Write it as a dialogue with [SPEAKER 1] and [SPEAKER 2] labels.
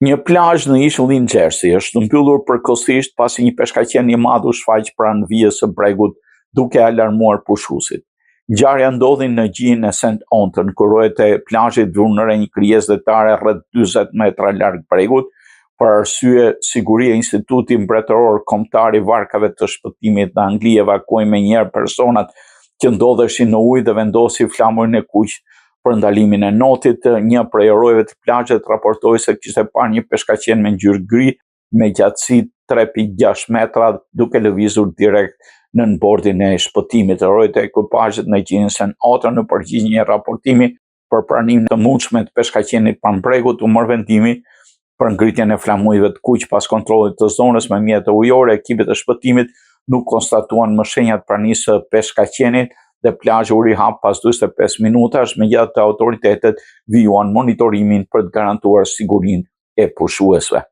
[SPEAKER 1] Një plazh në ishullin Jersey është mbyllur përkohësisht pasi një peshkaqen i madh u shfaq pranë vijës së bregut duke alarmuar pushuesit. Ngjarja ndodhi në gjin e St. Anton, ku rohet e plazhit vun në re një krijesë detare rreth 40 metra larg bregut. Për arsye sigurie, Instituti Mbretëror Kombëtar i Varkave të Shpëtimit në Angli evakuoi menjëherë personat që ndodheshin në ujë dhe vendosi flamurin e kuq për ndalimin e notit. Një prej erojve të plazhit raportoi se kishte parë një peshkaqen me ngjyrë gri me gjatësi 3.6 metra duke lëvizur direkt nën bordin e shpëtimit. Erojët e ekipazhit në gjinën St. Anton, në përgjigje një raportimi për pranimin të mundshme të peshkaqenit pranë bregut, u mor vendimi për ngritjen e flamujve të kuq. Pas kontrollit të zonës me mjete ujore, ekipet e shpëtimit nuk konstatuan më shenja të pranisë së peshkaqenit dhe plazhi u rihap pas 45 minutash, megjithatë autoritetet vijuan monitorimin për të garantuar sigurinë e pushuesve.